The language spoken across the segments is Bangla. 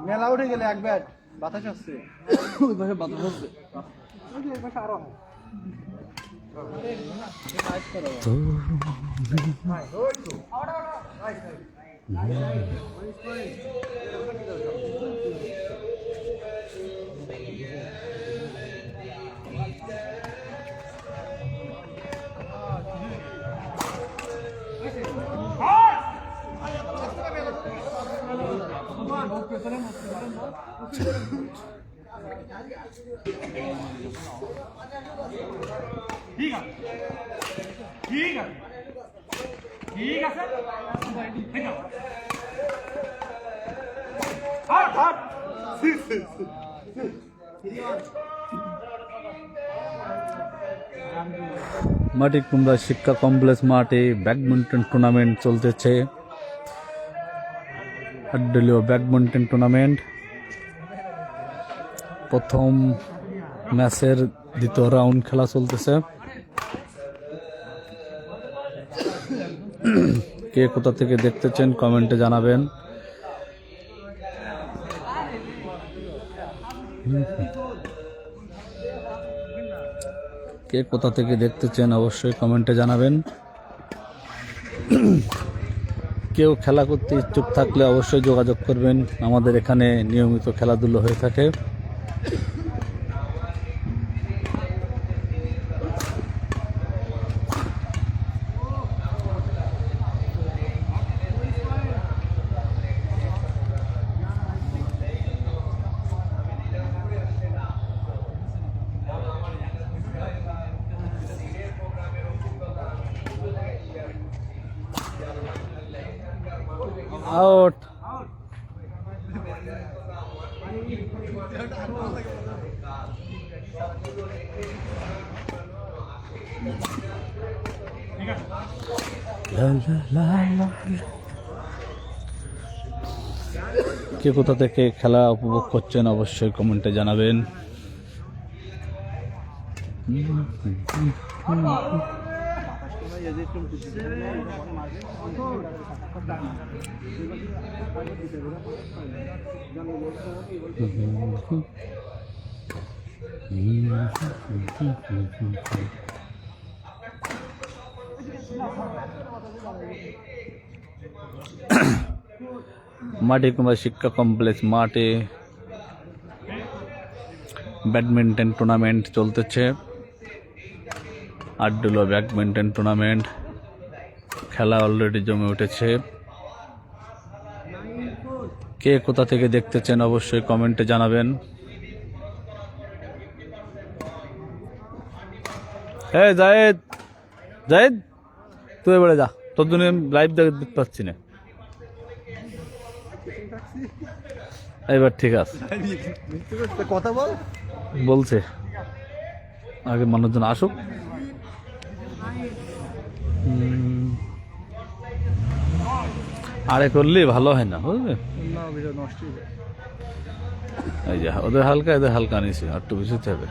মেলা উঠে গেলে এক ব্যাট বাতাস আসছে ওই পাশে বাতাস আসছে ওই পাশে আরো ঠিক আছে ঠিক আছে ঠিক আছে মাটি কুমড়া শিক্ষা কমপ্লেক্স মাঠে ব্যাডমিন্টন টুর্নামেন্ট চলতেছে। আটদলীয় ব্যাডমিন্টন টুর্নামেন্ট প্রথম ম্যাচের দ্বিতীয় রাউন্ড খেলা চলতেছে। কে কোথা থেকে দেখতেছেন কমেন্টে জানাবেন। কে কোথা থেকে দেখতেছেন অবশ্যই কমেন্টে জানাবেন। কেউ খেলা করতে ইচ্ছুক থাকলে অবশ্যই যোগাযোগ করবেন। আমাদের এখানে নিয়মিত খেলাধুলো হয়ে থাকে। আউট। কে কোথা থেকে খেলা উপভোগ করছেন অবশ্যই কমেন্টে জানাবেন। মাটি কুমড়া শিক্ষা কমপ্লেক্স মাঠে ব্যাডমিন্টন টুর্নামেন্ট চলতেছে। আটদলীয় ব্যাডমিন্টন টুর্নামেন্ট খেলা অলরেডি জমে উঠেছে। কে কোথা থেকে দেখতেছেন অবশ্যই কমেন্টে জানাবেন। হ্যাঁ জায়েদ, জায়েদ তুই এবারে যা, তোর জন্য লাইভ দেখতে পাচ্ছি না। এবার ঠিক আছে, কথা বল বলছে আগে মানুষজন আসুক। আরে করলে ভালো হয় না, বুঝলে? এই যে ওদের হালকা এদের হালকা নিয়েছে, আর একটু বেশি হবে।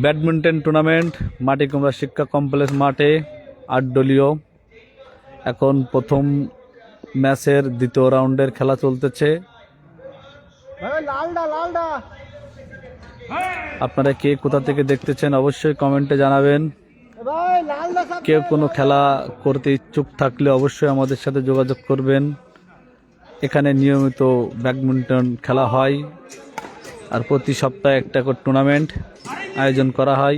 ব্যাডমিন্টন টুর্নামেন্ট মাটি কুমড়া শিক্ষা কমপ্লেক্স মাঠে আটদলীয়। এখন প্রথম ম্যাচের দ্বিতীয় রাউন্ডের খেলা চলতেছে। আপনারা কে কোথা থেকে দেখতেছেন অবশ্যই কমেন্টে জানাবেন। কেউ কোনো খেলা করতে ইচ্ছুক থাকলে অবশ্যই আমাদের সাথে যোগাযোগ করবেন। এখানে নিয়মিত ব্যাডমিন্টন খেলা হয়, আর প্রতি সপ্তাহে একটা করে টুর্নামেন্ট আয়োজন করা হয়।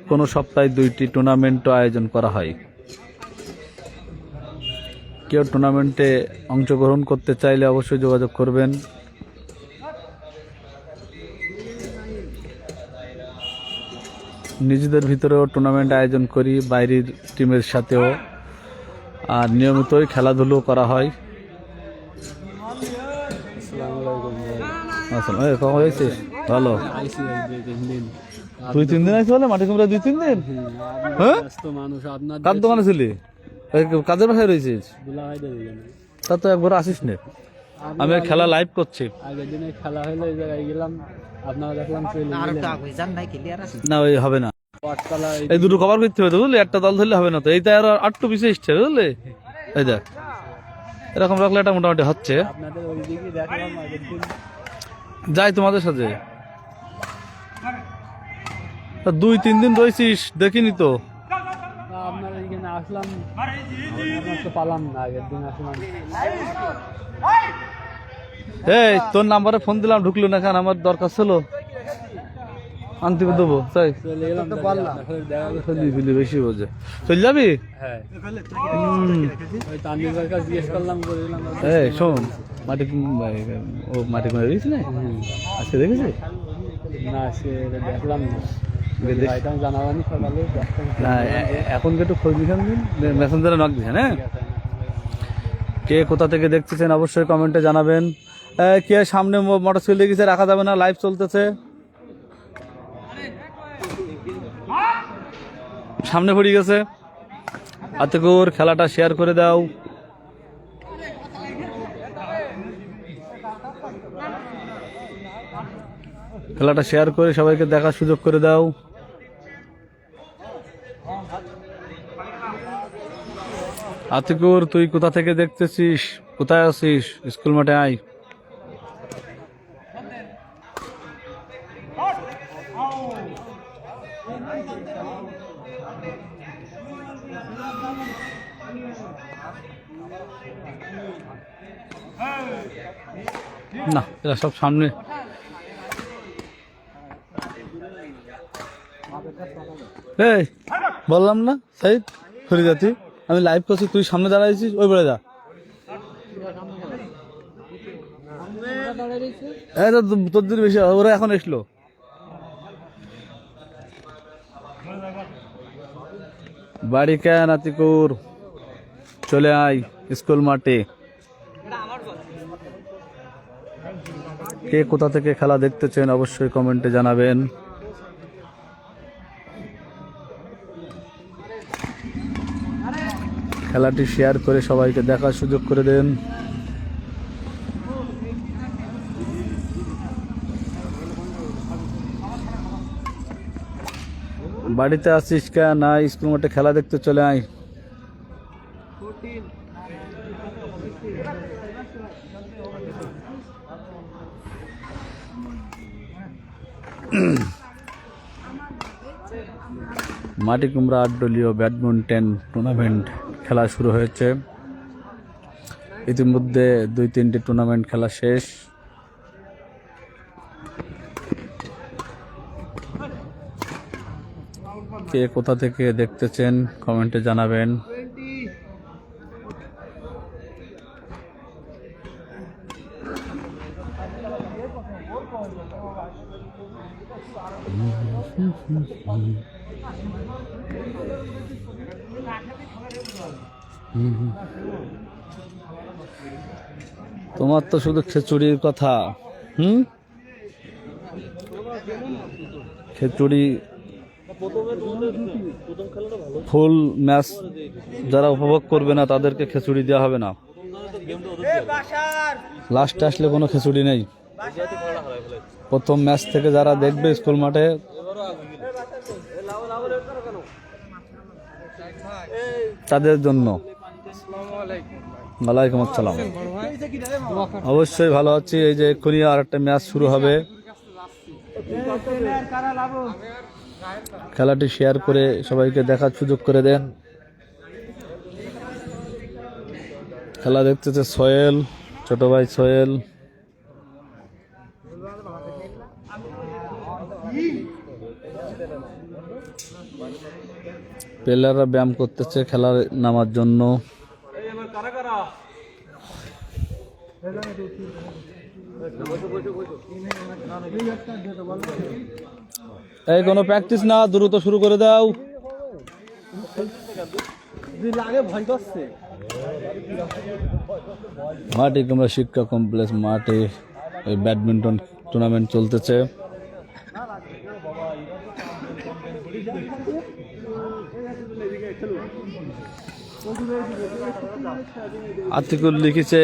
কোনো সপ্তাহে 2টি টুর্নামেন্টও আয়োজন করা হয়। কেউ টুর্নামেন্টে অংশগ্রহণ করতে চাইলে অবশ্যই যোগাযোগ করবেন। নিজেদের ভিতরেও টুর্নামেন্ট আয়োজন করি, বাইরের টিমের সাথেও, আর নিয়মিতই খেলাধুলো করা হয়। কখন হয়েছিস? ভালো, 2-3 দিন আইসি বলে মাটি কুমড়া 2-3 দিন। হ্যাঁ, কার দোকানে ছিলি? কাজের বাসায় রয়েছিস? তা তো একবার আসিস না। আমি খেলা লাইভ করছি। আগের দিনে খেলা হলো, এই জায়গায় গেলাম, আপনারা দেখলাম না, ওই হবে না, এই দুটো কভার করতে হবে বুঝলি, একটা দল ধরলে হবে না তো। এইটা আর 8 পিছে এসছে বুঝলি। এই দেখ, এরকম রাখলে এটা মোটামুটি হচ্ছে। আপনাদের ওই দিকে দেখলাম আগের দিন। যাই তোমাদের সাথে, 2-3 দিন রয়েছিস দেখিনি তো। আপনার এইখানে আসলাম, আপনার তো পালাম না, আগের দিন আসলাম। এই তোর নাম্বারে ফোন দিলাম, ঢুকলো না, কেন? আমার দরকার ছিল, আনতে দেবো তাই চলে গেলাম তো পারলাম, দেখা করতে। বেশি বোঝে। চল যাবি? হ্যাঁ, হুম। ওই তানভীর ভাইয়ের কাছে জিজ্ঞেস করলাম, বললাম এই শোন, মাটি ও মাটি কুমড়া দিয়েছি না আজকে, দেখেছি না, সে দেখলাম না। দেখ- ভাইটা জানাবানি সকালে দেখতাম। না, এখন একটু খোঁজ নিখান দিন, মেসেঞ্জারে নক দিচ্ছেন। হ্যাঁ, কে কোথা থেকে দেখতেছেন অবশ্যই কমেন্টে জানাবেন। কে সামনে মোটরসাইকেল গেছে, রাখা যাবে না, লাইভ চলতেছে। সামনে পড়ে গেছে, আতিকুর খেলাটা শেয়ার করে দাও। খেলাটা শেয়ার করে সবাইকে দেখার সুযোগ করে দাও। আতিকুর, তুই কোথা থেকে দেখতেছিস? কোথায় আছিস? স্কুল মাঠে আয়। না, এরা সব সামনে। এই বললাম না সাইদ ফরিদাতি, আমি লাইভ করছি, তুই সামনে দাঁড়াইছিস, ওই বেড়ে যা। এই তো তোর দিন বেশি, ওরা এখন এসলো। বাড়ি কেন আতিকুর, চলে আয় স্কুল মাঠে। কে কোথা থেকে খেলা দেখতেছেন অবশ্যই কমেন্টে জানাবেন। খেলাটি শেয়ার করে সবাইকে দেখার সুযোগ করে দেন। বাড়িতে আসিস কে না, স্কুল মাঠে খেলা দেখতে চলে আয়। মাটি কুমড়া 8 দলীয় ব্যাডমিন্টন টুর্নামেন্ট খেলা শুরু হয়েছে। ইতিমধ্যে 2-3টি টুর্নামেন্ট খেলা শেষ। কে কোথা থেকে দেখতেছেন কমেন্টে জানাবেন। তোমার তো শুধু খিচুড়ির কথা। খিচুড়ি ফুল ম্যাচ যারা উপভোগ করবে না তাদেরকে খিচুড়ি দেওয়া হবে না। লাস্টে আসলে কোনো খিচুড়ি নেই। প্রথম ম্যাচ থেকে যারা দেখবে স্কুল মাঠে, তাদের জন্য। ওয়ালাইকুম আসসালাম। অবশ্যই ভালো আছি। এই যে এক্ষুনি আর একটা ম্যাচ শুরু হবে। খেলাটি শেয়ার করে সবাইকে দেখার সুযোগ করে দেন। খেলা দেখতেছে সোহেল, ছোট ভাই সোহেল। প্লেয়াররা ব্যায়াম করতেছে খেলার নামার জন্য। এই কোনো প্র্যাকটিস না, দ্রুত শুরু করে দাও। মাটি কুমড়া শিক্ষা কমপ্লেক্স মাঠে এই ব্যাডমিন্টন টুর্নামেন্ট চলতেছে। আতিকুল লিখেছে,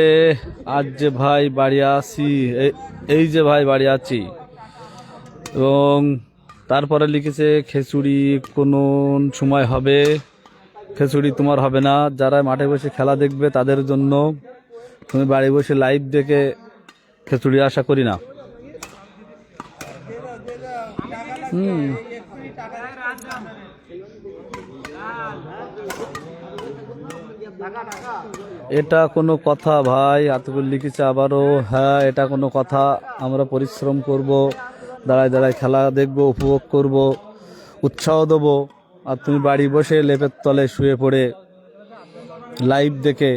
আজ যে ভাই বাড়ি আছি, এই যে ভাই বাড়ি আছি। এবং তারপরে লিখেছে খিচুড়ি কোন সময় হবে, খিচুড়ি তোমার হবে না। যারা মাঠে বসে খেলা দেখবে তাদের জন্য, তুমি বাড়ি বসে লাইভ দেখে খিচুড়ি আশা করি না। এটা কোনো কথা ভাই? আতিকুল লিখেছে আবারও, হ্যাঁ এটা কোনো কথা। আমরা পরিশ্রম করব, দাঁড়ায় দাঁড়ায় খেলা দেখব, উপভোগ করব, উৎসাহ দেব, আর তুমি বাড়ি বসে লেপের তলে শুয়ে পড়ে লাইভ দেখে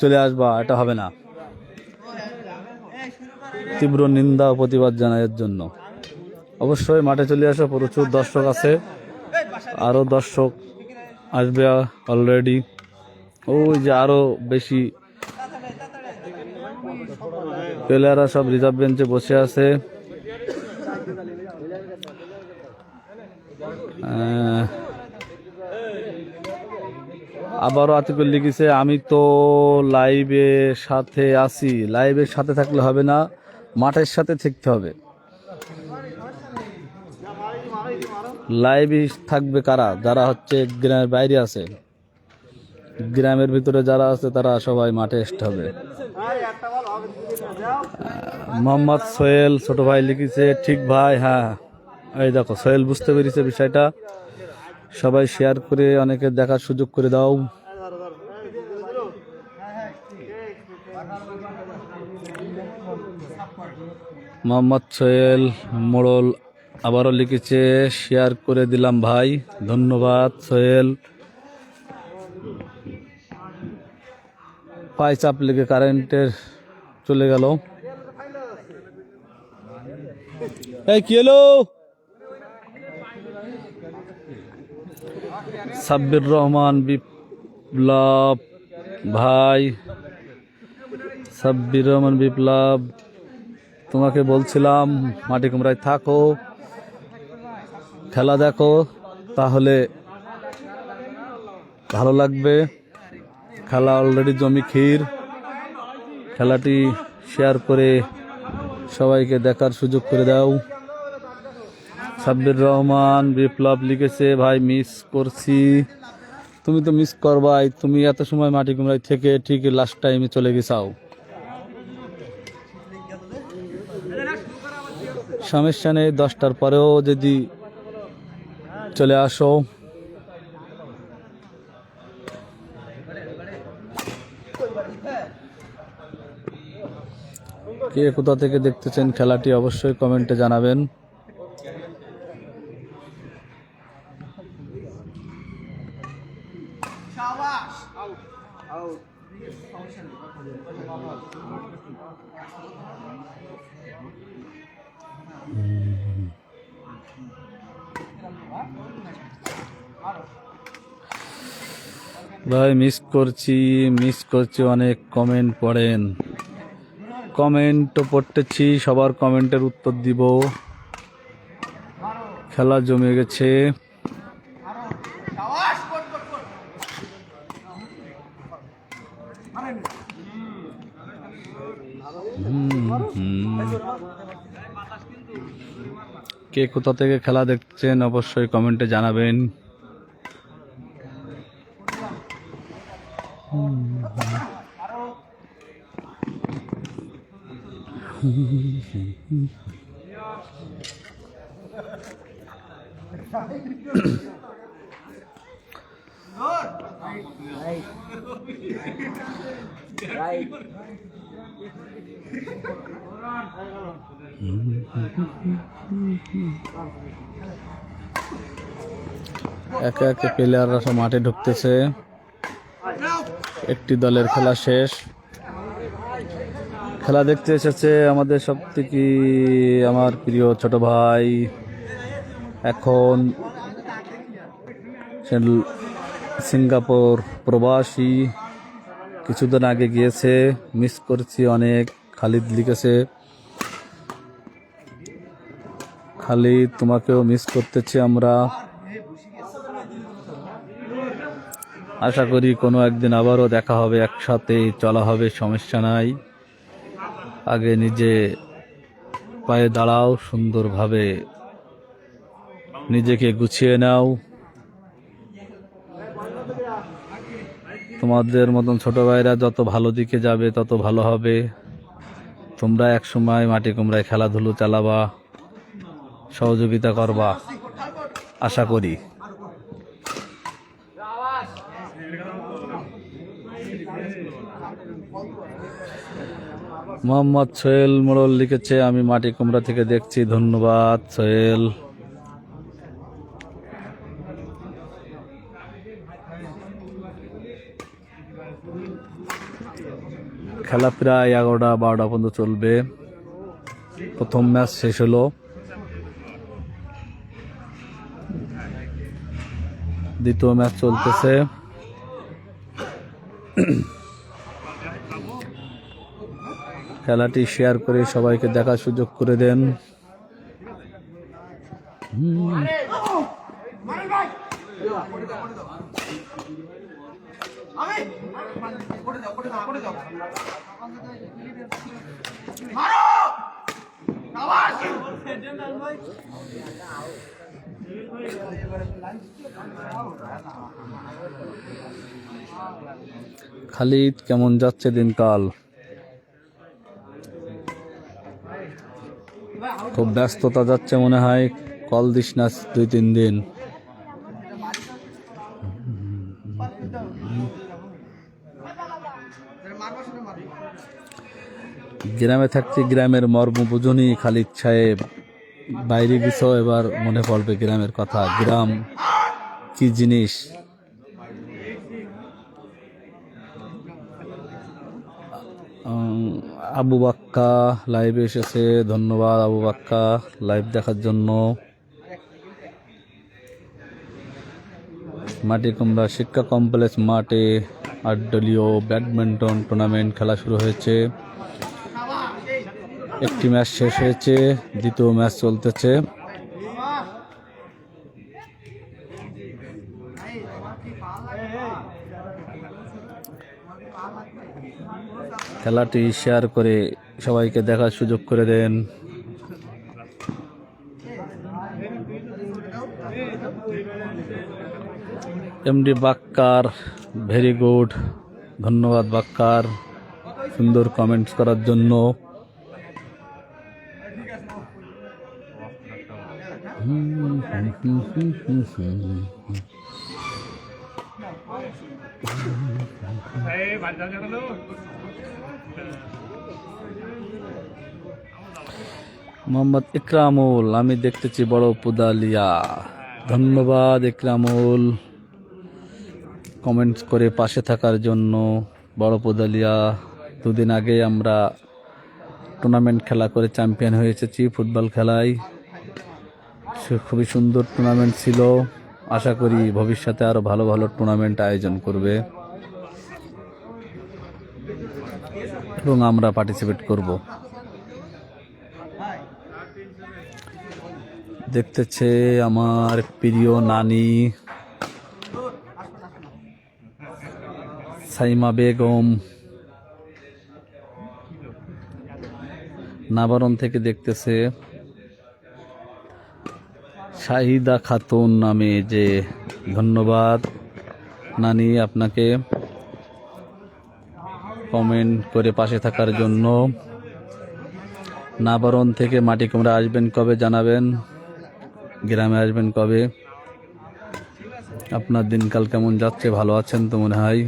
চলে আসবা, এটা হবে না। তীব্র নিন্দা ও প্রতিবাদ জানাই এর জন্য। অবশ্যই মাঠে চলে আসো, প্রচুর দর্শক আছে, আরও দর্শক আসবে অলরেডি। ওই যে আরো বেশি প্লেয়াররা সব রিজার্ভ বেঞ্চে বসে আছে। আবারও আতিকুল লিখেছে, আমি তো লাইভের সাথে আছি। লাইভের সাথে থাকলে হবে না, মাঠের সাথে থাকতে হবে। লাইভে থাকবে কারা? যারা হচ্ছে গ্রামের বাইরে আছে, গ্রামের ভিতরে যারা আছে তারা সবাই মাঠে আসতে হবে। মোহাম্মদ সোহেল ছোট ভাই লিখেছে, ঠিক ভাই, হ্যাঁ এই দেখো সোহেল বুঝতে পেরেছে বিষয়টা। সবাই শেয়ার করে অনেকে দেখার সুযোগ করে দাও। মোহাম্মদ সোহেল মোড়ল আবারও লিখেছে, শেয়ার করে দিলাম ভাই, ধন্যবাদ সোহেল। পায়ে চাপ লেগে কারেন্টের চলে গেল। এই কি হলো? সাব্বির রহমান বিপ্লব ভাই, সাব্বির রহমান বিপ্লব, তোমাকে বলছিলাম মাটি কুমড়ায় থাকো, খেলা দেখো, তাহলে ভালো লাগবে। খেলা অলরেডি জমি ক্ষীর। খেলাটি শেয়ার করে সবাইকে দেখার সুযোগ করে দাও। সাব্বির রহমান বিপ্লব লিখেছে, ভাই মিস করছি। তুমি তো মিস করবাই, তুমি এত সময় মাটি কুমড়ায় থেকে ঠিক লাস্ট টাইমে চলে গেছাও। সমস্যা নেই, 10টার পরেও যদি চলে আসো। কে কোথা থেকে দেখতেছেন খেলাটি অবশ্যই কমেন্টে জানাবেন। ভাই মিস করছি অনেক। কমেন্ট পড়েন, কমেন্ট তো পড়তেছি, সবার কমেন্টের উত্তর দিব। খেলা জমে গেছে। কে কোথা থেকে খেলা দেখছেন অবশ্যই কমেন্টে জানাবেন। একে একে প্লেয়াররা সব মাঠে ঢুকতেছে। একটি দলের খেলা শেষ। খেলা দেখতে এসেছে আমাদের সব থেকে আমার প্রিয় ছোট ভাই, এখন সিঙ্গাপুর প্রবাসী, কিছুদিন আগে গিয়েছে। মিস করছি অনেক। খালিদ লিখেছে, খালিদ তোমাকেও মিস করতেছি আমরা। আশা করি কোনো একদিন আবারও দেখা হবে, একসাথে চলা হবে, সমস্যা নাই। আগে নিজে পায়ে দাঁড়াও, সুন্দরভাবে নিজেকে গুছিয়ে নাও। তোমাদের মতন ছোট ভাইরা যত ভালো দিকে যাবে তত ভালো হবে। তোমরা এক সময় মাটি কুমড়ায় খেলাধুলো চালাবা, সহযোগিতা করবা আশা করি। মোহাম্মদ সোহেল মোড়ল লিখেছে, আমি মাটি কুমড়া থেকে দেখছি। ধন্যবাদ সোহেল। খেলা প্রায় 11টা-12টা পর্যন্ত চলবে। প্রথম ম্যাচ শেষ হলো, দ্বিতীয় ম্যাচ চলতেছে। খেলাটি শেয়ার করে সবাইকে দেখার সুযোগ করে দেন। খালিদ, কেমন যাচ্ছে দিনকাল? খুব ব্যস্ততা যাচ্ছে মনে হয়, কল দিস না 2-3 দিন। গ্রামে থাকতে গ্রামের মর্ম বুঝুনি খালিদ সাহেব, বাইরে গেছ এবার মনে পড়বে গ্রামের কথা, গ্রাম কি জিনিস। আবু বাক্কা লাইভে এসেছে, ধন্যবাদ আবু বাক্কা লাইভ দেখার জন্য। মাটি কুমড়া শিক্ষা কমপ্লেক্স মাঠে 8 দলীয় ব্যাডমিন্টন টুর্নামেন্ট খেলা শুরু হয়েছে। একটি ম্যাচ শেষ হয়েছে, দ্বিতীয় ম্যাচ চলতেছে। খেলাটি শেয়ার করে সবাইকে দেখার সুযোগ করে দেন। এমডি বাক্কার, ভেরি গুড, ধন্যবাদ বাক্কার সুন্দর কমেন্টস করার জন্য। মোহাম্মদ ইকরামুল, আমি দেখতেছি বড় পুদালিয়া। ধন্যবাদ ইকরামুল কমেন্টস করে পাশে থাকার জন্য। বড় পুদালিয়া, 2 দিন আগে আমরা টুর্নামেন্ট খেলা করে চ্যাম্পিয়ন হয়ে এসেছি ফুটবল খেলায়। খুবই সুন্দর টুর্নামেন্ট ছিল। আশা করি ভবিষ্যতে আরো ভালো ভালো টুর্নামেন্ট আয়োজন করবে এবং আমরা পার্টিসিপেট করব। দেখতেছে আমার প্রিয় নানি সাইমা বেগম, নাবারণ থেকে দেখতেছে। শাহিদা খাতুন নামে যে, ধন্যবাদ নানি আপনাকে কমেন্ট করে পাশে থাকার জন্য। নাবারণ থেকে মাটি কুমড়া আসবেন কবে জানাবেন, গ্রামে আসবেন কবে? আপনার দিনকাল কেমন যাচ্ছে? ভালো আছেন তো মনে হয়।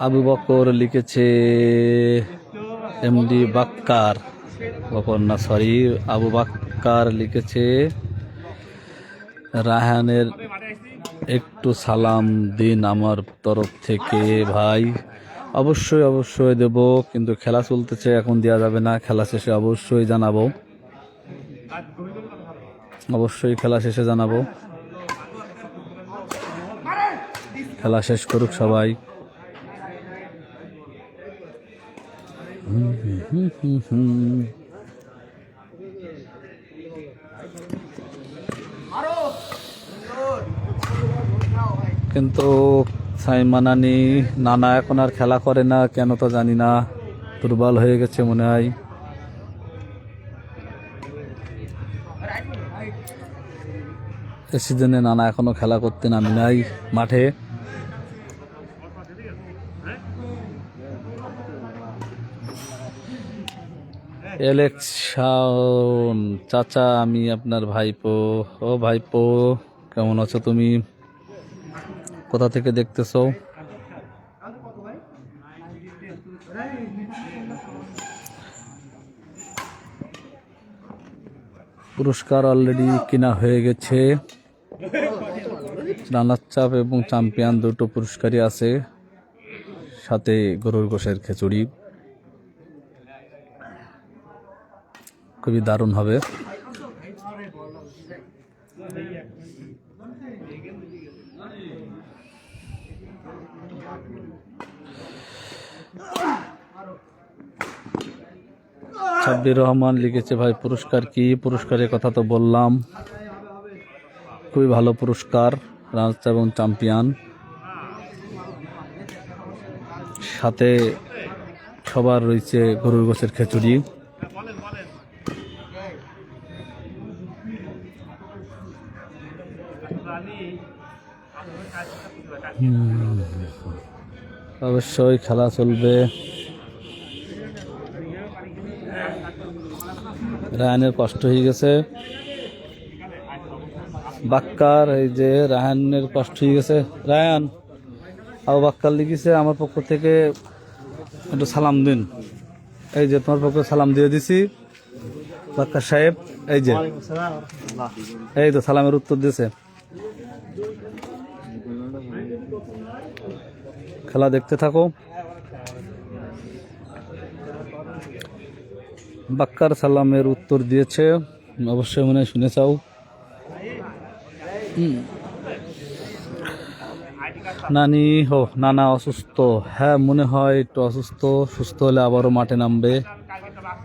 আবু বকর লিখেছে, এমডি বাক্কার, বকর না সরি আবু বাক্কার লিখেছে, রায়হানের একটু সালাম দিন আমার তরফ থেকে ভাই। অবশ্যই অবশ্যই দেব, কিন্তু খেলা চলতেছে এখন দেওয়া যাবে না। খেলা শেষে অবশ্যই জানাবো, অবশ্যই খেলা শেষে জানাবো। খেলা শেষ করুক সবাই। কিন্তু সাইমা নানি, নানা এখন আর খেলা করে না কেন তো জানি না। দুর্বল হয়ে গেছে মনে হয়। এ সিজনে নানা এখনো খেলা করতে নামি নাই মাঠে। ইলেকশন চাচা, আমি আপনার ভাইপো। ও ভাইপো, কেমন আছো তুমি? কোথা থেকে দেখতেছো? পুরস্কার অলরেডি কেনা হয়ে গেছে। রানার চাপ এবং চ্যাম্পিয়ন দুটো পুরস্কারই আছে, সাথে গরুর গোশের খিচুড়ি। খুবই দারুণ হবে। সাব্বির রহমান লিখেছে, ভাই পুরস্কার কি? পুরস্কারের কথা তো বললাম, খুবই ভালো পুরস্কার, রানার চাপ এবং চ্যাম্পিয়ন, সাথে সবার রয়েছে গরুর গোশের খিচুড়ি। অবশ্যই খেলা চলবে। রায়ানের কষ্ট হয়ে গেছে, বাক্কার, এই যে রায়ানের কষ্ট হয়ে গেছে। রায়ান আবু বাক্কার লিখেছে, আমার পক্ষ থেকে একটু সালাম দিন। এই যে তোমার পক্ষে সালাম দিয়ে দিছি বাক্কার সাহেব, এই যে এই তো সালামের উত্তর দিয়েছে। খেলা দেখতে থাকো। বাক্কার সালামের উত্তর দিয়েছে, অবশ্যই মনে শুনে চাও। নানি হো, নানা অসুস্থ? হ্যাঁ মনে হয় একটু অসুস্থ, সুস্থ হলে আবারও মাঠে নামবে,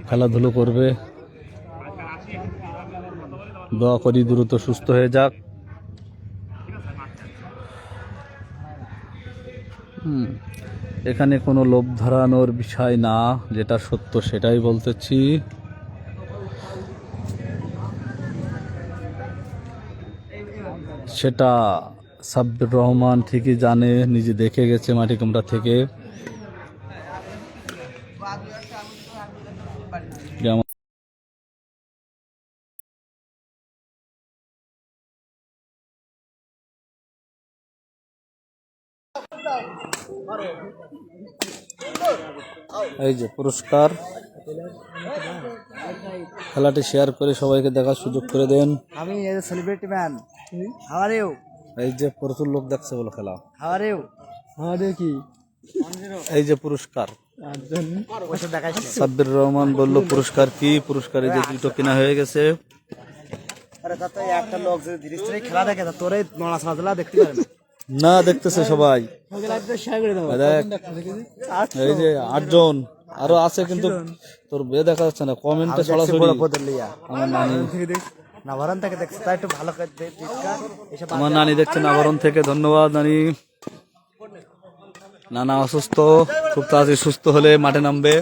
খেলাধুলো করবে। দোয়া করি দ্রুত সুস্থ হয়ে যাক। এখানে কোনো লোভ ধরানোর বিষয় না, যেটা সত্য সেটাই বলতেছি। সেটা সাব্বির রহমান ঠিকই জানে, নিজে দেখে গেছে মাটি কামরা থেকে। এই যে পুরস্কার, খেলাটি শেয়ার করে সবাইকে দেখার সুযোগ করে দেন। আমি celebrity man, how are you? এই যে প্রচুর লোক দেখছে বলো খেলা। How are you? আমাদের কি এই যে পুরস্কার, সাব্বির রহমান বললো পুরস্কার কি? পুরস্কার এই যে দুটো কেনা হয়ে গেছে। আরে তা তো একটা লোক যদি ধীরে ধীরে খেলা দেখে তা তোরে নড়াচড়া দেখতে পারে না, দেখতেছে সবাই। এই যে 8 জন আরো আছে, কিন্তু তোর বিয়ে দেখা যাচ্ছে না, কমেন্টে সরাসরি। নাভারণ থেকে দেখছে, তাই একটু ভালো করে আমার নানি দেখছেন নাভারণ থেকে, ধন্যবাদ নানি। নানা অসুস্থ, খুব তাড়াতাড়ি সুস্থ হলে মাঠে নামবে।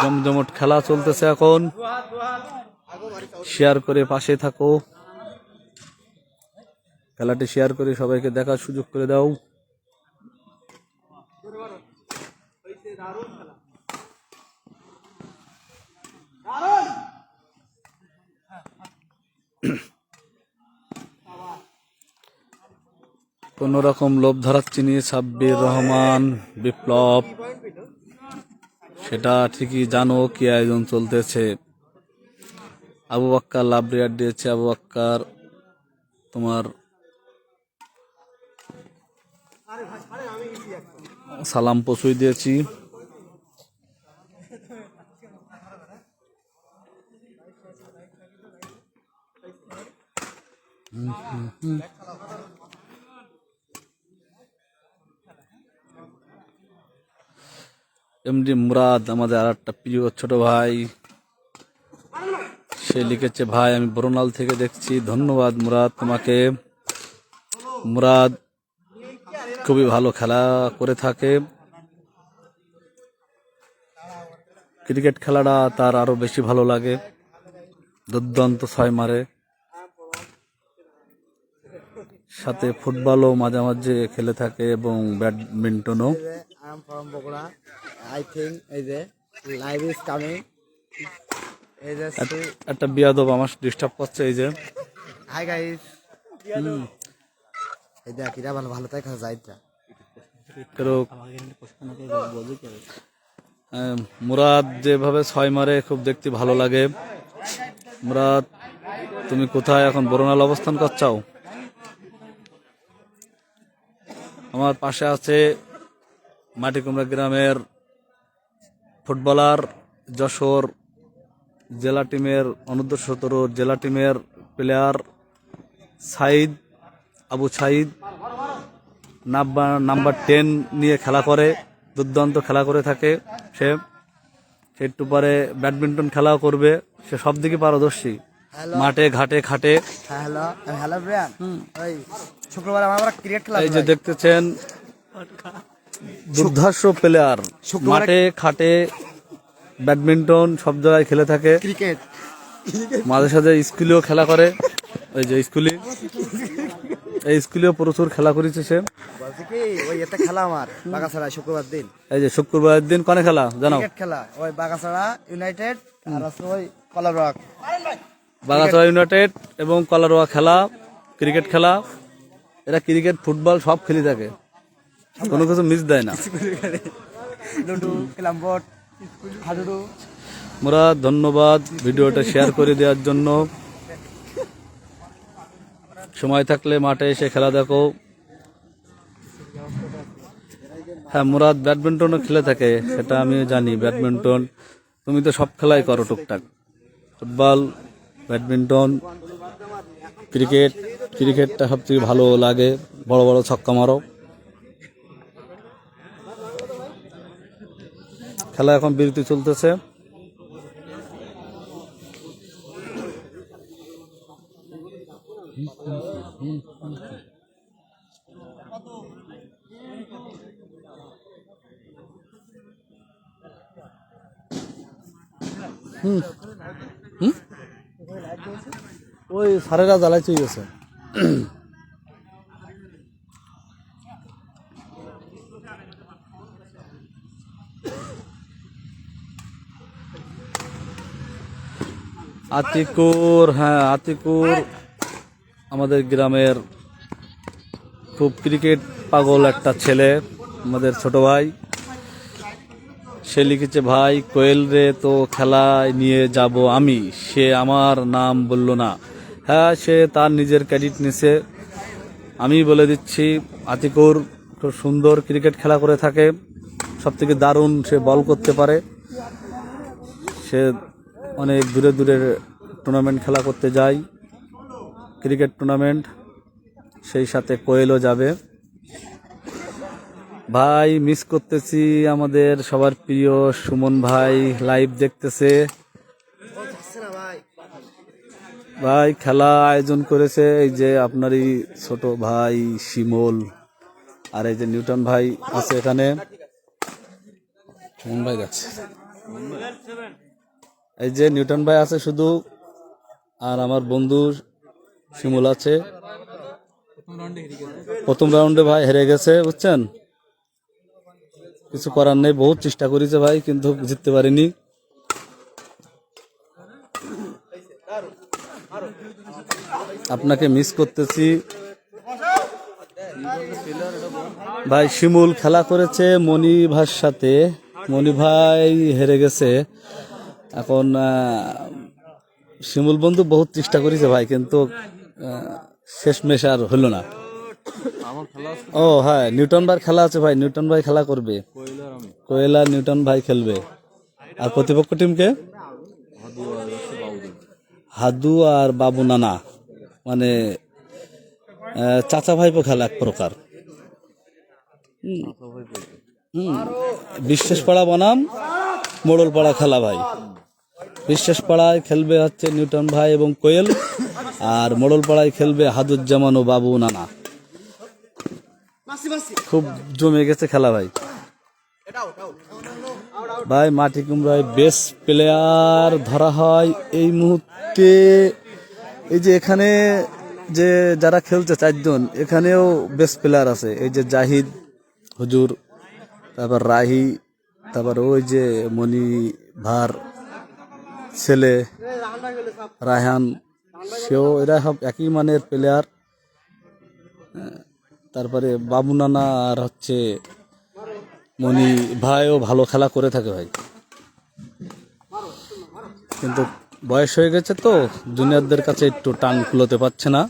জমজমট খেলা চলতেছে এখন, শেয়ার করে পাশে থাকো, খেলাটি শেয়ার করে সবাইকে দেখার সুযোগ করে দাও। কোন রকম লোভ ধরাচ্ছি নিয়ে সাব্বির রহমান, বিপ্লব, সেটা ঠিকই জানো কি আয়োজন চলতেছে। আবু বাক্কার লাভ রেয়ার দিয়েছে, আবু বাক্কার তোমার সালাম পৌঁছে দিয়েছি। এমডি মুরাদ, আমাদের আর একটা প্রিয় ছোট ভাই, সে লিখেছে, ভাই আমি বরনাল থেকে দেখছি। ধন্যবাদ মুরাদ তোমাকে। মুরাদ খুবই ভালো খেলা করে থাকে, ক্রিকেট খেলাটা তার আরো বেশি ভালো লাগে। দুর্দান্ত ছয় মারে, সাথে ফুটবলও মাঝে মাঝে খেলে থাকে এবং ব্যাডমিন্টনও। একটা বিয়াদব আমার ডিস্টার্ব করছে, এই যে হাই গাইস। এই দেখ এরা ভালো তাই খাওয়া যায়। মুরাদ যেভাবে ছয় মারে খুব দেখতে ভালো লাগে। মুরাদ, তুমি কোথায় এখন? বরুণাল অবস্থান করছাও? আমার পাশে আছে মাটিকুমড়া গ্রামের ফুটবলার, যশোর জেলা টিমের অনূর্ধ্ব-17 জেলা টিমের প্লেয়ার সাইদ, আবু সাইদ। নাম্বার 10 নিয়ে খেলা করে, দুর্দান্ত খেলা করে থাকে সে। একটু পরে ব্যাডমিন্টন খেলাও করবে, সে সব দিকে পারদর্শী, মাঠে ঘাটে খাটে। হ্যালো ব্রায়ান, ওই শুক্রবার আমরা ক্রিকেট খেলা। এই যে দেখতেছেন দুর্ধর্ষ প্লেয়ার, মাঠে খাটে ব্যাডমিন্টন সব জায়গায় খেলে থাকে। ক্রিকেট মাঝে সাঝে স্কুলেও খেলা করে। এই যে এই স্কুলেও প্রচুর খেলা করেছে সে। বলছে কি ওই এটা খেলা আমার বাগাছড়া শুক্রবার দিন। এই যে শুক্রবার দিন কোনে খেলা জানো? ক্রিকেট খেলা ওই বাগাছড়া ইউনাইটেড আর আছে ওই কলারওয়াক। বাগাছড়া ইউনাইটেড এবং কলারওয়াক খেলা, ক্রিকেট খেলা। এরা ক্রিকেট ফুটবল সব খেলে থাকে, কোনো কিছু মিস দেয় না। লুডু, ক্যারাম বোর্ড, হাডুডু। মুরাদ, ধন্যবাদ ভিডিওটা শেয়ার করে দেওয়ার জন্য। সময় থাকলে মাঠে এসে খেলা দেখো। হ্যাঁ, মুরাদ ব্যাডমিন্টনও খেলে থাকে, সেটা আমি জানি। ব্যাডমিন্টন তুমি তো সব খেলাই করো টুকটাক, ফুটবল, ব্যাডমিন্টন, ক্রিকেট। ক্রিকেটটা সবথেকে ভালো লাগে, বড় বড় ছক্কা মারো। খেলা এখন বিরতি চলতেছে। ওই সারেরা জ্বালাই চলে গেছে। আতিকুর, হ্যাঁ আতিকুর আমাদের গ্রামের খুব ক্রিকেট পাগল একটা ছেলে, আমাদের ছোট ভাই। সে লিখেছে, ভাই কোয়েল রে তো খেলায় নিয়ে যাব আমি, সে আমার নাম বলল না। হ্যাঁ, সে তার নিজের ক্রেডিট নিছে, আমি বলে দিচ্ছি। আতিকুর খুব সুন্দর ক্রিকেট খেলা করে থাকে, সব থেকে দারুণ সে বল করতে পারে। সে অনেক দূরে দূরের টুর্নামেন্ট খেলা করতে যায়, ক্রিকেট টুর্নামেন্ট। সেই সাথে কোয়েলও যাবে। ভাই মিস করতেছি আমাদের সবার প্রিয় সুমন ভাই, লাইভ দেখতেছে। ভাই খেলা আয়োজন করেছে এই যে আপনারই ছোট ভাই শিমুল, আর এই যে নিউটন ভাই আছে এখানে। সুমন ভাই যাচ্ছে, এই যে নিউটন ভাই আছে শুধু, আর আমার বন্ধু শিমুল আছে। প্রথম রাউন্ডে ভাই হেরে গেছে, বুঝছেন, কিছু করার নেই। বহুত চেষ্টা করেছে ভাই, কিন্তু জিততে পারিনি। আপনাকে মিস করতেছি ভাই। শিমুল খেলা করেছে মনি ভাইয়ের সাথে, মনি ভাই হেরে গেছে। এখন শিমুল বন্ধু বহুত চেষ্টা করেছে ভাই, কিন্তু শেষমেশ আর হলো না। ও হ্যাঁ, নিউটন ভাই খেলা আছে ভাই, নিউটন ভাই খেলা করবে। কোয়েলা নিউটন ভাই খেলবে। আর প্রতিপক্ষ টিমকে হাদু আর বাবু নানা, মানে চাচা ভাইপো খেলা এক প্রকার। বিশ্বাসপাড়া বনাম মোড়লপাড়া খেলা ভাই। বিশ্বাসপাড়ায় খেলবে হচ্ছে নিউটন ভাই এবং কোয়েল, আর মোড়লপাড়ায় খেলবে হাদুজ্জামান ও বাবু নানা। খুব জমে গেছে খেলা ভাই। ভাই মাটি কুমড়ায় বেস্ট প্লেয়ার ধরা হয় এই মুহূর্তে। এই যে এখানে যে যারা খেলছে 4 জন, এখানেও বেস্ট প্লেয়ার আছে। এই যে জাহিদ হুজুর, তারপর রাহি, তারপর ওই যে মনি ভার ছেলে রায়হান, সেও, এরা সব একই মানের প্লেয়ার। তারপরে বাবু নানা আর হচ্ছে মনি ভাইও ভালো খেলা করে থাকে ভাই, কিন্তু বয়স হয়ে গেছে তো জুনিয়রদের কাছে একটু টান কুলোতে পারছে না,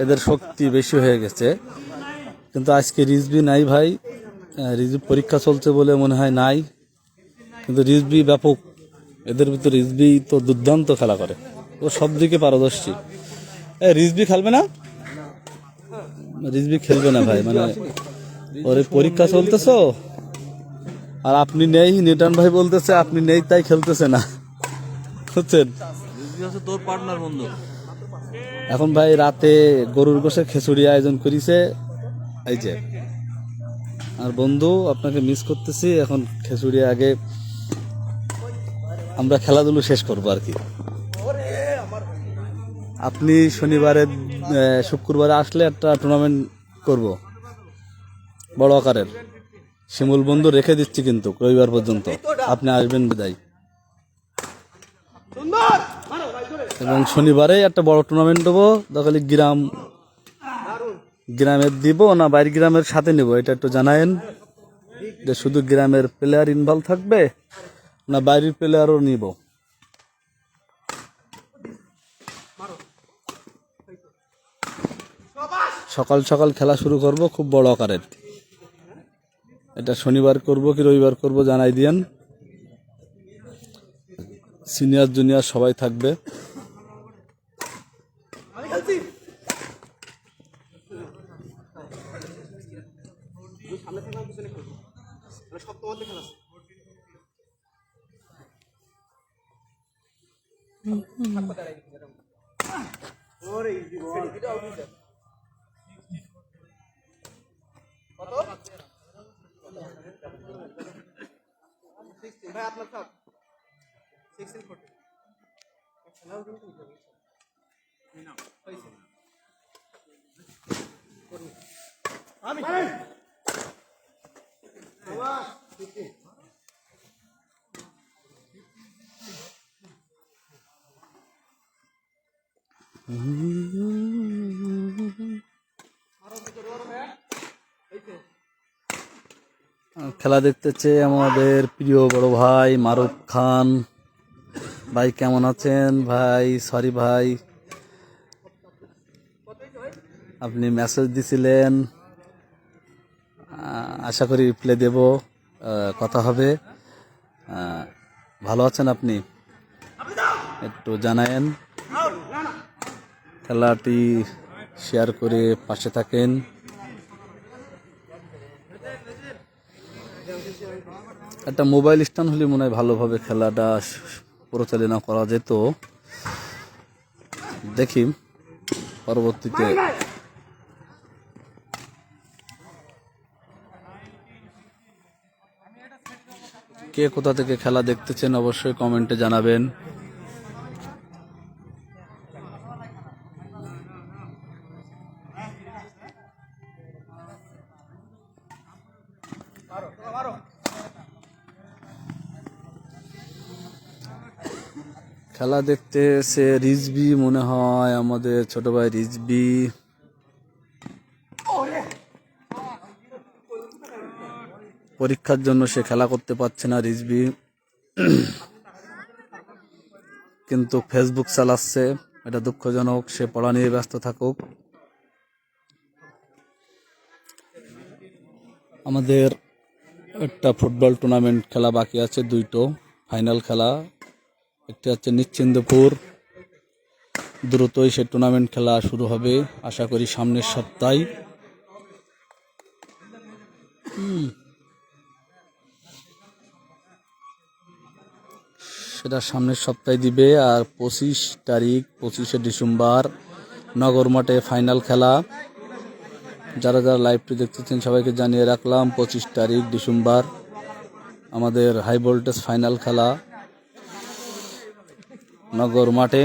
এদের শক্তি বেশি হয়ে গেছে। কিন্তু আজকে রিজবি নাই ভাই, রিজবি পরীক্ষা চলছে বলে মনে হয় নাই, কিন্তু রিজবি ব্যাপক, এদের ভিতরে রিজবি তো দুর্দান্ত খেলা করে, ও সব দিকে পারদর্শী। রিজবি খেলবে না, রিজবি খেলবে না ভাই, মানে ওর পরীক্ষা চলতেছো আর আপনি নেই, নিটান ভাই বলতেছে আপনি নেই তাই খেলতেছে না, বুঝছেন? তোর পার্টনার বন্ধু। এখন ভাই রাতে গরুর গোশে খিচুড়ি আয়োজন করেছে, এই যে আর বন্ধু আপনাকে মিস করতেছি। এখন খিচুড়ি আগে আমরা খেলাধুলো শেষ করবো আর কি। আপনি শনিবারে শুক্রবারে আসলে একটা টুর্নামেন্ট করব বড় আকারের, শিমুল বন্ধু রেখে দিচ্ছি কিন্তু রবিবার পর্যন্ত, আপনি আসবেন বিদায়। এবং শনিবারে একটা বড় টুর্নামেন্ট দেবো, তাহলে গ্রামের দিব না বাইরের গ্রামের সাথে নেব, এটা একটু জানায়েন যে শুধু গ্রামের প্লেয়ার ইনভলভ থাকবে না বাইরের প্লেয়ারও নিব। সকাল সকাল খেলা শুরু করব খুব বড় আকারের, এটা শনিবার করব কি রবিবার করব জানাই দিয়েন, সিনিয়র জুনিয়র সবাই থাকবে। খেলা দেখতে চেয়ে আমাদের প্রিয় বড় ভাই মারুফ খান ভাই, কেমন আছেন ভাই? সরি ভাই, আপনি মেসেজ দিছিলেন, আশা করি রিপ্লাই দেব, কথা হবে। ভালো আছেন আপনি? একটু জানায়েন, খেলাটি শেয়ার করে পাশে থাকেন। একটা মোবাইল স্ট্যান্ড হলে মনে হয় ভালোভাবে খেলাটা পরিচালনা করা যেত, দেখি পরবর্তীতে। কে কোথা থেকে খেলা দেখতেছেন অবশ্যই কমেন্টে জানাবেন। খেলা দেখতে এসে রিজবি, মনে হয় আমাদের ছোট ভাই রিজবি, পরীক্ষার জন্য সে খেলা করতে পারছে না রিজবি, কিন্তু ফেসবুক চালাচ্ছে, এটা দুঃখজনক, সে পড়া নিয়ে ব্যস্ত থাকুক। আমাদের একটা ফুটবল টুর্নামেন্ট খেলা বাকি আছে, 2টো ফাইনাল খেলা, একটি হচ্ছে নিশ্চিন্দপুর, দ্রুতই সে টুর্নামেন্ট খেলা শুরু হবে আশা করি সামনের সপ্তাহে। সেটা সামনের সপ্তাহে দিবে। আর 25 ডিসেম্বর নগর মাঠে ফাইনাল খেলা। যারা যারা লাইভটি দেখতেছেন সবাইকে জানিয়ে রাখলাম 25 ডিসেম্বর আমাদের হাই ভোল্টেজ ফাইনাল খেলা নগর মাঠে।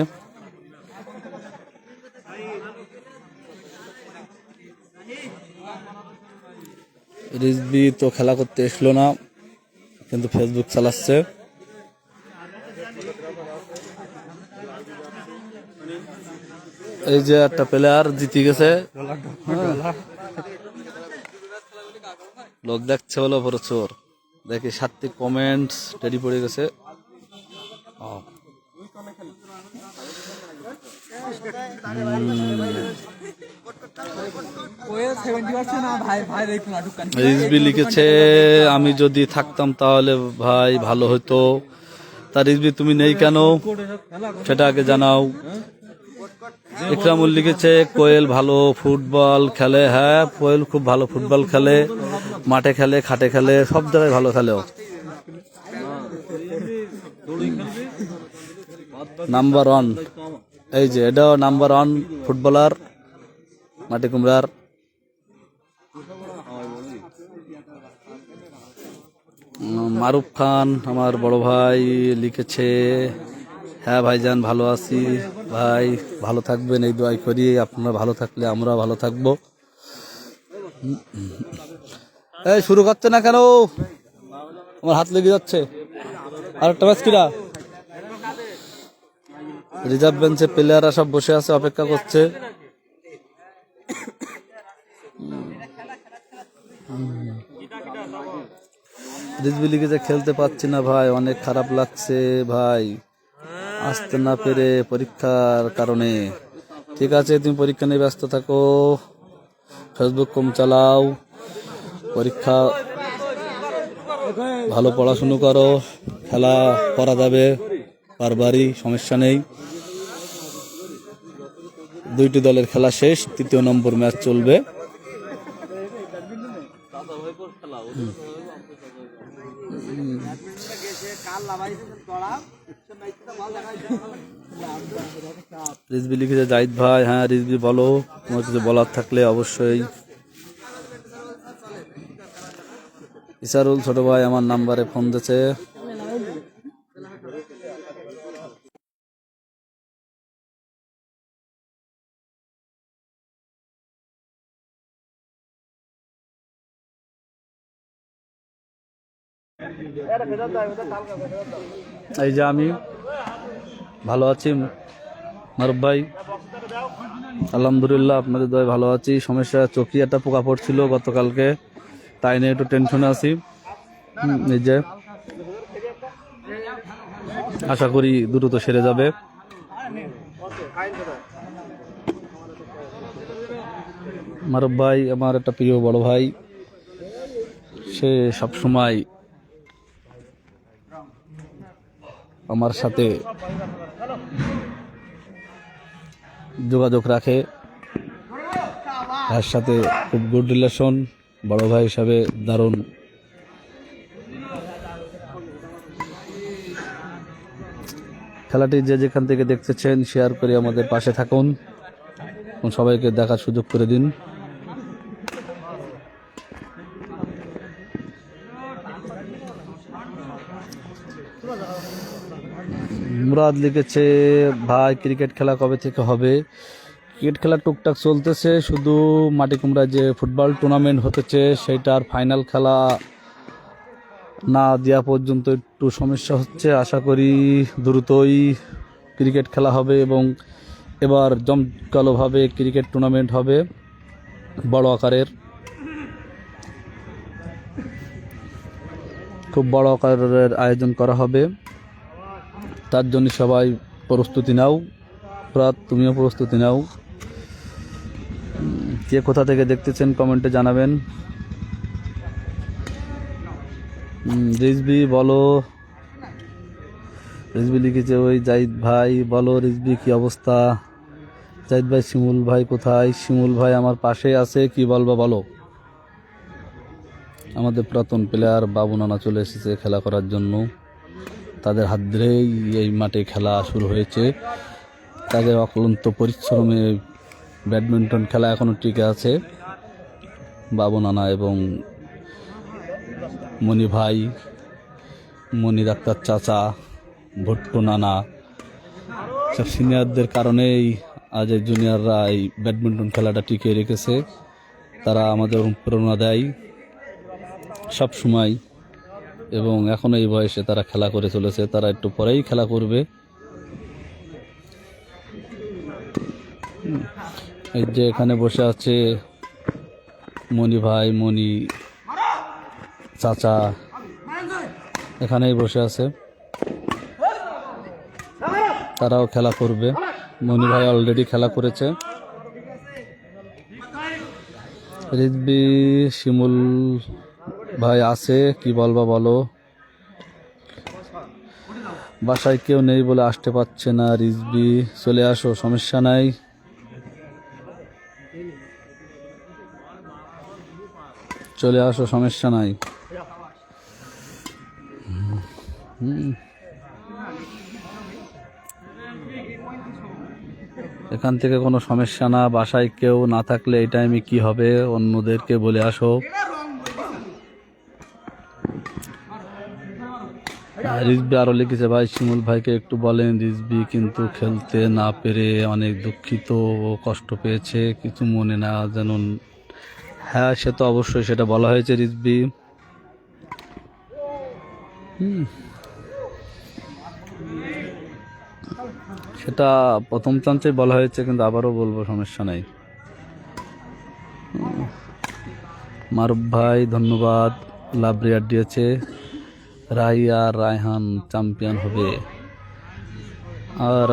রিজবি তো খেলা করতে এসলো না, কিন্তু ফেসবুক চালাচ্ছে। এই যে একটা প্লেয়ার জিতে গেছে, লোক দেখছে হলো প্রচুর। দেখি 7টি কমেন্টস রেডি পড়ে গেছে। রিজবি লিখেছে, আমি যদি থাকতাম তাহলে ভাই ভালো হতো। তা রিজবি তুমি নেই কেন সেটা আগে জানাও। ইকরামুল লিখেছে, কোয়েল ভালো ফুটবল খেলে। হ্যাঁ, কোয়েল খুব ভালো ফুটবল খেলে, মাঠে খেলে, খাটে খেলে, সব জায়গায় ভালো খেলে। নাম্বার 1, এই যে এটাও নাম্বার 1 ফুটবলার মাটি কুমড়ার। মারুফ খান আমার বড় ভাই লিখেছে, হ্যাঁ ভাইজান ভালো আছি। ভাই ভালো থাকবেন এই দোয়াই করি, আপনারা ভালো থাকলে আমরা ভালো থাকবো। এই শুরু করছে না কেন? আমার হাত লেগে যাচ্ছে। আর একটা ম্যাচ কিরা? রিজার্ভ বেঞ্চে প্লেয়াররা সব বসে আছে, অপেক্ষা করছে। রিজবি লিখেছে, খেলতে পারছি না ভাই, অনেক খারাপ লাগছে ভাই, আসতে না পেরে পরীক্ষার কারণে। ঠিক আছে, তুমি পরীক্ষা নিয়ে ব্যস্ত থাকো, ফেসবুক কম চালাও, পরীক্ষা ভালো পড়াশুনো করো, খেলা করা যাবে বারবারই, সমস্যা নেই। 2টি দলের খেলা শেষ, 3য় নম্বর ম্যাচ চলবে। রিজবি লিখেছে, জাহিদ ভাই। হ্যাঁ রিজবি বলো, তোমার কিছু বলার থাকলে অবশ্যই। ইসারুল ছোট ভাই আমার নাম্বারে ফোন দিয়েছে। এই যে আমি ভালো আছি মারুফ ভাই, আলহামদুলিল্লাহ আপনাদের দয় ভালো আছি। সমস্যা, চোখে একটা পোকা পড়ছিল গতকালকে, তাই নিয়ে একটু টেনশনে আছি। এই যে আশা করি দ্রুত সেরে যাবে। মারুফ ভাই আমার একটা প্রিয় বড় ভাই, সে সবসময় আমার সাথে যোগাযোগ রাখে, তার সাথে খুব গুড রিলেশন, বড় ভাই হিসাবে দারুণ। খেলাটি যে যেখান থেকে দেখতেছেন শেয়ার করে আমাদের পাশে থাকুন, সবাইকে দেখার সুযোগ করে দিন। মুরাদ লিখেছে, ভাই ক্রিকেট খেলা কবে থেকে হবে? ক্রিকেট খেলা টুকটাক চলতেছে, শুধু মাটি কুমড়া যে ফুটবল টুর্নামেন্ট হতেছে সেটার ফাইনাল খেলা না দেওয়া পর্যন্ত একটু সমস্যা হচ্ছে। আশা করি দ্রুতই ক্রিকেট খেলা হবে এবং এবার জমকালোভাবে ক্রিকেট টুর্নামেন্ট হবে, বড় আকারের, খুব বড় আকারের আয়োজন করা হবে। তার জন্য সবাই প্রস্তুতি নাও, তুমিও প্রস্তুতি নাও। কে কোথা থেকে দেখতেছেন কমেন্টে জানাবেন। রিজবি বলো, রিজবি লিখেছে, ওই জাহিদ ভাই বলো রিজবি কি অবস্থা? জাহিদ ভাই, শিমুল ভাই কোথায়? শিমুল ভাই আমার পাশে আছে, কি বলবা বলো। আমাদের পুরাতন প্লেয়ার বাবু নানা চলে এসেছে খেলা করার জন্য, তাদের হাত ধরেই এই মাঠে খেলা শুরু হয়েছে। তাদের অক্লান্ত পরিশ্রমে ব্যাডমিন্টন খেলা এখনও টিকে আছে। বাবু নানা এবং মনি ভাই মনি ডাক্তার চাচা, ভুট্টু নানা, সব সিনিয়রদের কারণেই আজ এই জুনিয়ররা এই ব্যাডমিন্টন খেলাটা টিকিয়ে রেখেছে। তারা আমাদের অনুপ্রেরণা দেয় সব সময়, এবং এখন এই বয়সে তারা খেলা করে চলেছে। তারা একটু পরেই খেলা করবে। এই যে এখানে বসে আছে মনি ভাই, মনি চাচা এখানেই বসে আছে, তারাও খেলা করবে। মনি ভাই অলরেডি খেলা করেছে। রিজবি, শিমুল ভাই আছে, কি বলবা বলো? বাসায় কেউ নেই বলে আসতে পারছে না। রিজবি, চলে আসো, সমস্যা নাই। চলে আসো, সমস্যা নাই। এখান থেকে কোনো সমস্যা না। বাসায় কেউ না থাকলে এই টাইমে কি হবে, অন্যদেরকে বলে আসো। রিজবি আরো লিখেছে, ভাই শিমুল ভাইকে একটু বলেন, রিজবি কিন্তু খেলতে না পেরে অনেক দুঃখিত ও কষ্ট পেয়েছে, কিছু মনে না যেন। হ্যাঁ, সে তো অবশ্যই, সেটা বলা হয়েছে রিজবি। সেটা প্রথম চান্সে বলা হয়েছে, কিন্তু আবারও বলবো, সমস্যা নাই। মারুফ ভাই ধন্যবাদ, লাভ রিয়ার দিয়েছে। রাইয়া রায়হান চ্যাম্পিয়ন হবে।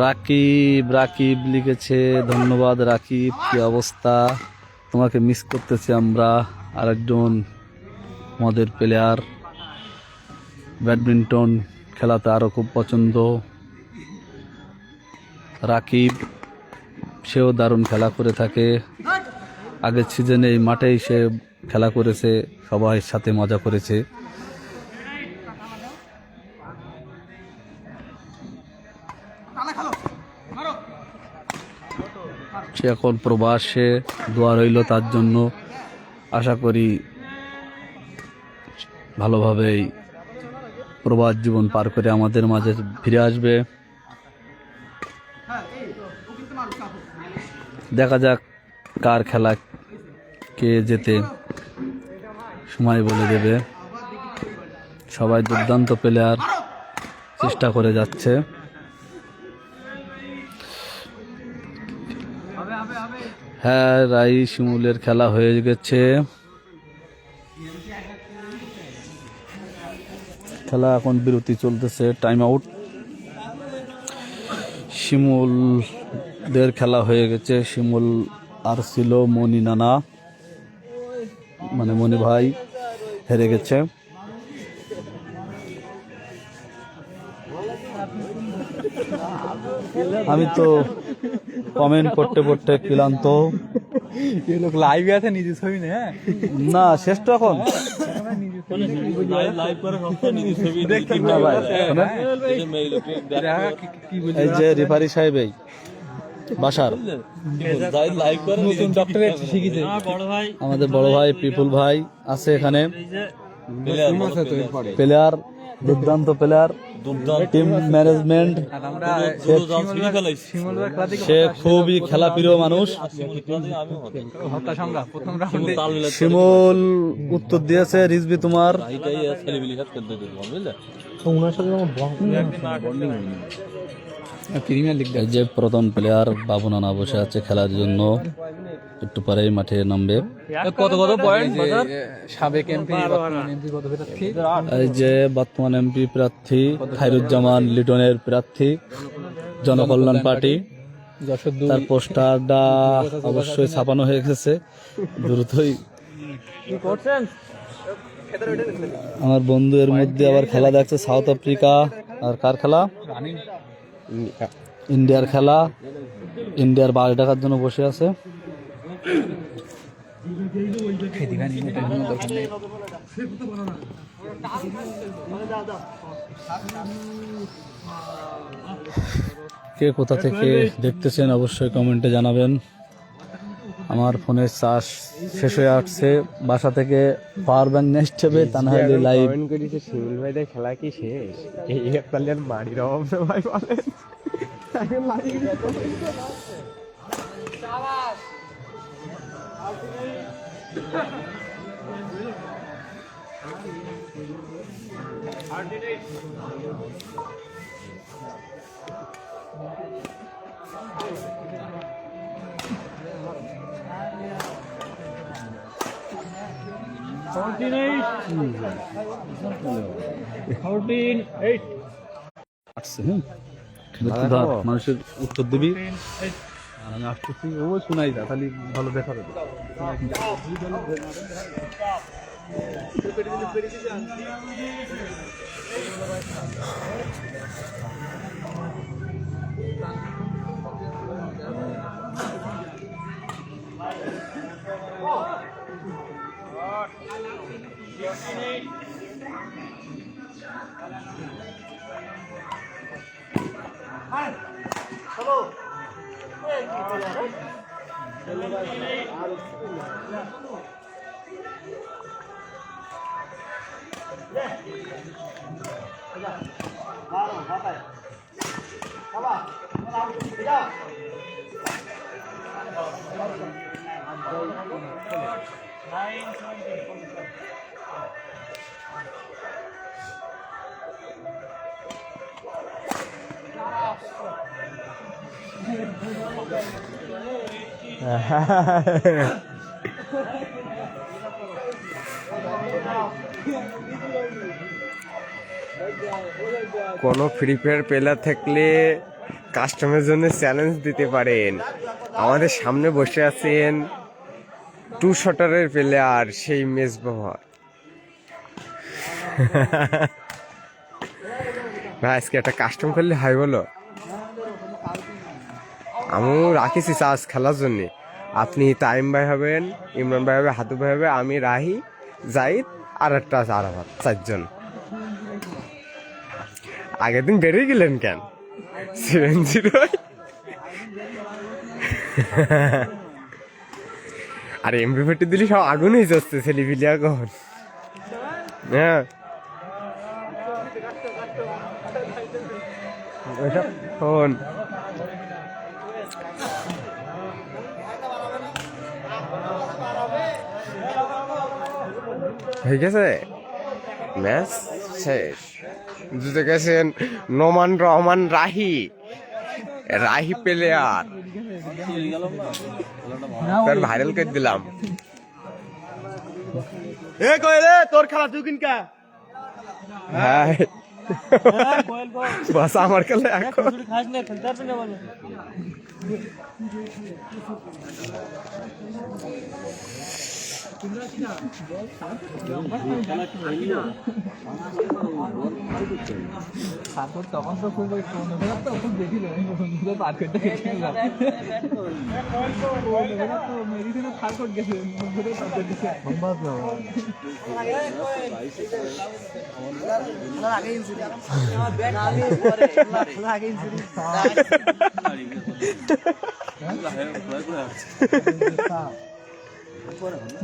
রাকিব, রাকিব লিখেছে, ধন্যবাদ রাকিব, কি অবস্থা, তোমাকে মিস করতেছি আমরা। আরেকজন আমাদের প্লেয়ার, ব্যাডমিন্টন খেলাতে আরও খুব পছন্দ। রাকিব, সেও দারুণ খেলা করে থাকে। আগের সিজনে এই মাঠেই সে খেলা করেছে, সবাই সাথে মজা করেছে। সে এখন প্রবাসে, দোয়া রইল তার জন্য। আশা করি ভালোভাবেই প্রবাস জীবন পার করে আমাদের মাঝে ফিরে আসবে। দেখা যাক কার খেলা কে যেতে, সময় বলে দেবে। সবাই দুর্দান্ত প্লেয়ার, চেষ্টা করে যাচ্ছে। হ্যাঁ, রাই শিমুলের খেলা হয়ে গেছে। খেলা এখন বিরতি চলতেছে, টাইম আউট। শিমুলদের খেলা হয়ে গেছে। শিমুল আর ছিল মনি নানা, মানে মনি ভাই হেরে গেছে। আমি তো কমেন্ট করতে করতে ক্লান্ত। লাইভে আছে, নিজে ছবি না। না, শেষ তো এখন। এই যে রেফারি সাহেব, এই বাসার আমাদের বড় ভাই পিপুল ভাই আছে এখানে। প্লেয়ার, দুর্দান্ত প্লেয়ার, টিম ম্যানেজমেন্ট, সে খুবই খেলাপ্রিয় মানুষ। শিমুল উত্তর দিয়েছে, রিজবি তোমার। এই যে প্রথম প্লেয়ার বাবু নানা বসে আছে খেলার জন্য, একটু পরেই মাঠে নামবে। সাবেক এমপি, কত প্রার্থী? এই যে বর্তমান এমপি প্রার্থী খায়রুজ্জামান লিটনের প্রার্থী, জনকল্যাণ পার্টি। তার পোস্টারটা অবশ্যই ছাপানো হয়ে গেছে, দ্রুতই। আমার বন্ধু এর মধ্যে আবার খেলা দেখছে, সাউথ আফ্রিকা। আর কার খেলা? ইন্ডিয়ার খেলা। ইন্ডিয়ার 12 টাকার জন্য বসে আছে। কে কোথা থেকে দেখতেছেন অবশ্যই কমেন্টে জানাবেন। আমার ফোনের চার্জ শেষ হয়ে আসছে, বাসা থেকে পাওয়ার ব্যাংক নেক্সট হবে, তা না হলে লাইভ। কমেন্ট করেছে শিমুল ভাইদের খেলা কি শেষ? এই একতালিয়ার মাড়ির অভাব না ভাই বলেন। আসছে, হ্যাঁ একটু ধর, মানুষের উত্তর দিবি আর আমি আসতেছি, ও শোনাই যা, তাহলে ভালো দেখা যাবে। কোনো ফ্রি ফায়ার প্লেয়ার থাকলে কাস্টমারের জন্য চ্যালেঞ্জ দিতে পারেন। আমাদের সামনে বসে আছেন 2 শটারের প্লেয়ার, সেই মেস ব্যবহার। ভাই আজকে একটা কাস্টম করলে হয় বলো? আমিও রাখিছি চার্জ খেলার জন্য। আপনি তাইম ভাই হবেন, ইমরান ভাই হবে, হাতু ভাই হবে, আমি রাহি, জাহিদ আর একটা আরাফাত, 4 জন। আগের দিন বেরিয়ে গেলেন কেন? 7-0 আর এমবি40 দিলি সব আগুন হয়ে যাচ্ছে ছেলেপিলি এখন। হ্যাঁ ফোন হয়ে গেছে, ম্যাচ শেষ। জিতে গেছেন নোমান রহমান রাহি, রাহি প্লেয়ার। তার ভাইরাল করে দিলাম। তোর খেলা তুই কিনকা হ্যাঁ বাস আমার খেলা এখন। তখন তো খুব দেখি মেডিসিনে থার্ড গেছে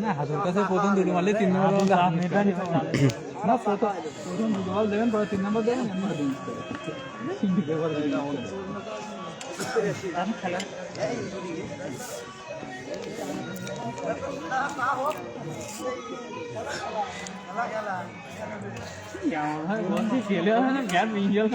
না হাতের কাছে প্রথম দুটো মারলে 3 নম্বর না প্রথম দুটো বল দেবেন, পরে 3 নম্বর দেবেন, খেলে হয় না গ্যাপ ইঞ্জল